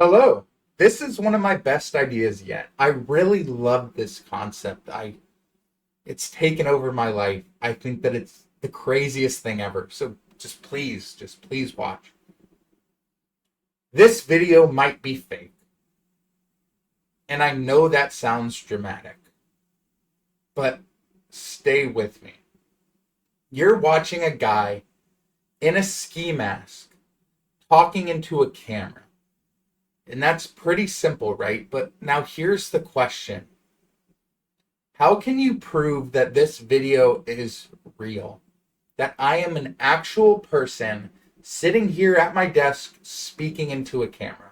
Hello. This is one of my best ideas yet. I really love this concept. It's taken over my life. I think that it's the craziest thing ever. So just please watch. This video might be fake. And I know that sounds dramatic. But stay with me. You're watching a guy in a ski mask talking into a camera. And that's pretty simple, right? But now here's the question. How can you prove that this video is real? That I am an actual person sitting here at my desk speaking into a camera?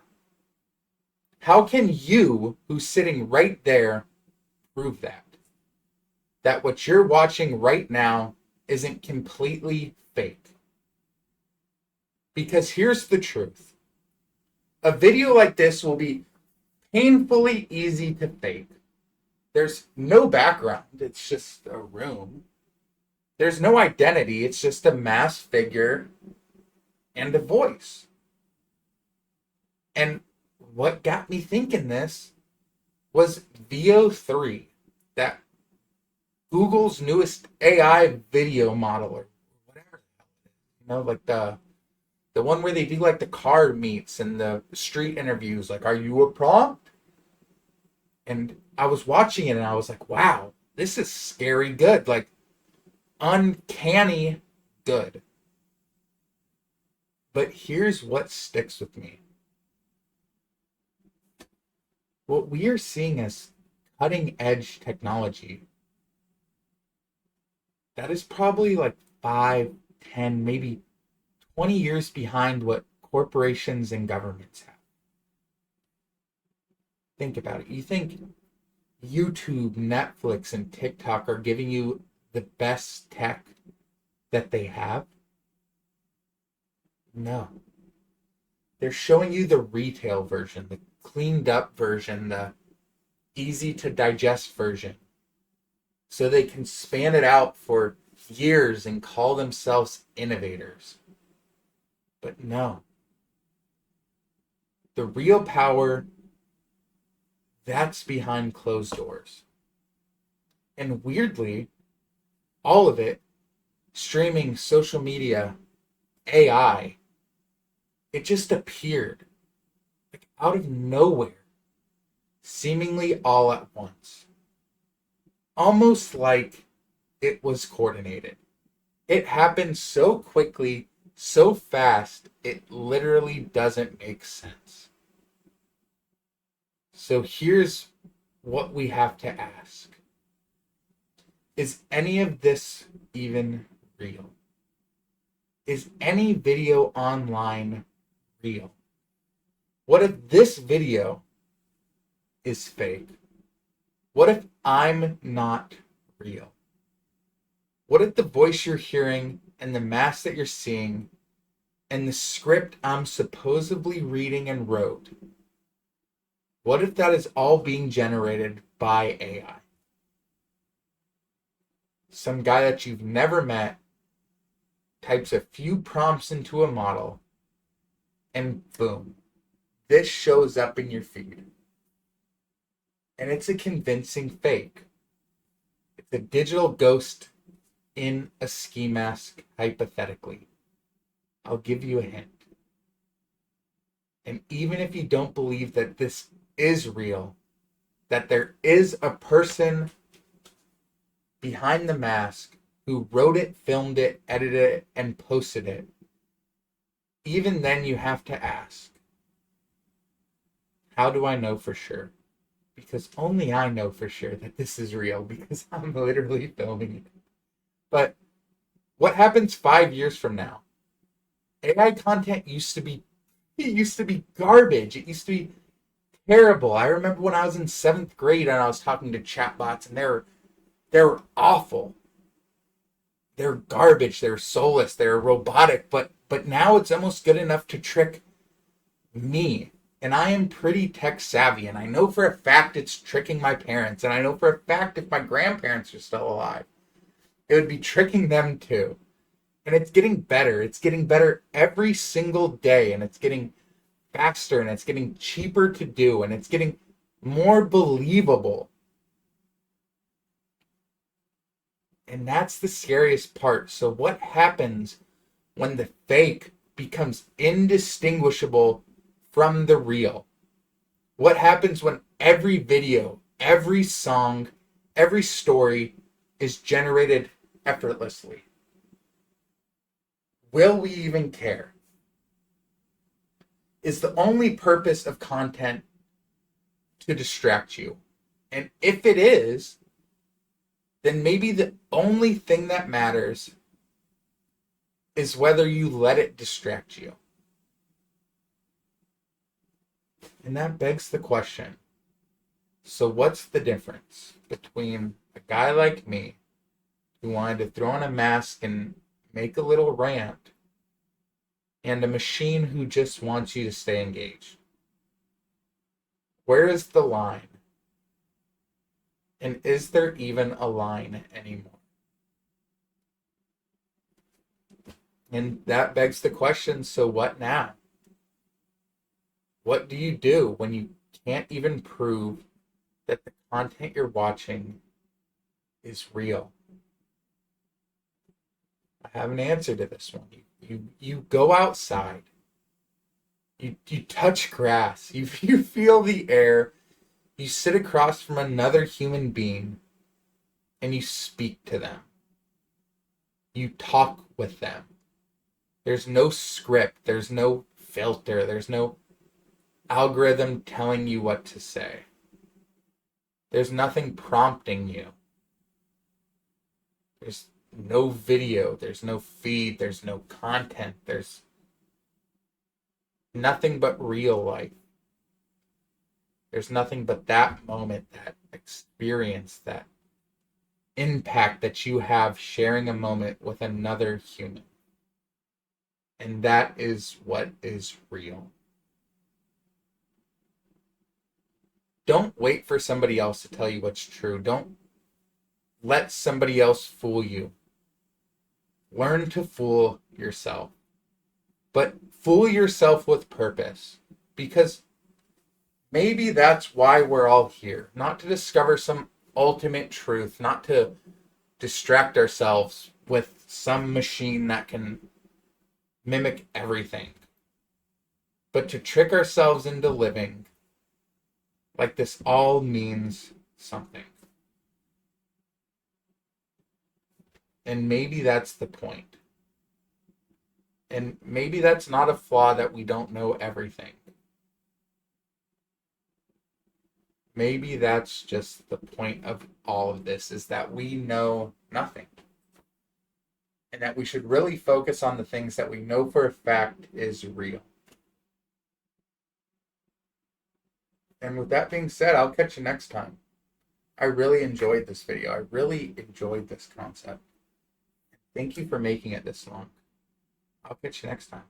How can you, who's sitting right there, prove that? That what you're watching right now isn't completely fake? Because here's the truth. A video like this will be painfully easy to fake. There's no background, it's just a room. There's no identity, it's just a masked figure and a voice. And what got me thinking this was VO3, that Google's newest AI video modeler, whatever, like the one where they do like the car meets and the street interviews, like, are you a prompt? And I was watching it and I was like, wow, this is scary good, like uncanny good. But here's what sticks with me. What we are seeing as cutting edge technology, that is probably like 5, 10, maybe 20 years behind what corporations and governments have. Think about it. You think YouTube, Netflix, and TikTok are giving you the best tech that they have? No. They're showing you the retail version, the cleaned up version, the easy to digest version, so they can span it out for years and call themselves innovators. But no. The real power, that's behind closed doors. And weirdly, all of it, streaming, social media, AI, it just appeared like out of nowhere, seemingly all at once. Almost like it was coordinated. It happened so quickly, so fast, it literally doesn't make sense. So here's what we have to ask. Is any of this even real? Is any video online real? What if this video is fake? What if I'm not real? What if the voice you're hearing and the mask that you're seeing and the script I'm supposedly reading and wrote, what if that is all being generated by AI? Some guy that you've never met types a few prompts into a model, and boom, this shows up in your feed. And it's a convincing fake. It's a digital ghost in a ski mask, hypothetically. I'll give you a hint. And even if you don't believe that this is real, that there is a person behind the mask who wrote it, filmed it, edited it, and posted it, even then you have to ask, how do I know for sure? Because only I know for sure that this is real, because I'm literally filming it. But what happens 5 years from now? AI content used to be garbage. It used to be terrible. I remember when I was in 7th grade and I was talking to chatbots, and they're awful. They're garbage. They're soulless. They're robotic. But now it's almost good enough to trick me. And I am pretty tech savvy. And I know for a fact it's tricking my parents. And I know for a fact if my grandparents are still alive, it would be tricking them too. And it's getting better. It's getting better every single day. And it's getting faster and it's getting cheaper to do and it's getting more believable. And that's the scariest part. So what happens when the fake becomes indistinguishable from the real? What happens when every video, every song, every story is generated effortlessly? Will we even care? Is the only purpose of content to distract you? And if it is, then maybe the only thing that matters is whether you let it distract you. And that begs the question, so what's the difference between a guy like me who wanted to throw on a mask and make a little rant and a machine who just wants you to stay engaged? Where is the line? And is there even a line anymore? And that begs the question, so what now? What do you do when you can't even prove that the content you're watching is real? I have an answer to this one. You go outside. You touch grass. You feel the air. You sit across from another human being and you speak to them. You talk with them. There's no script. There's no filter. There's no algorithm telling you what to say. There's nothing prompting you. There's no video. There's no feed. There's no content. There's nothing but real life. There's nothing but that moment, that experience, that impact that you have sharing a moment with another human. And that is what is real. Don't wait for somebody else to tell you what's true. Don't let somebody else fool you. Learn to fool yourself. But fool yourself with purpose. Because maybe that's why we're all here. Not to discover some ultimate truth. Not to distract ourselves with some machine that can mimic everything. But to trick ourselves into living like this all means something. And maybe that's the point. And maybe that's not a flaw that we don't know everything. Maybe that's just the point of all of this, is that we know nothing. And that we should really focus on the things that we know for a fact is real. And with that being said, I'll catch you next time. I really enjoyed this video. I really enjoyed this concept. Thank you for making it this long. I'll catch you next time.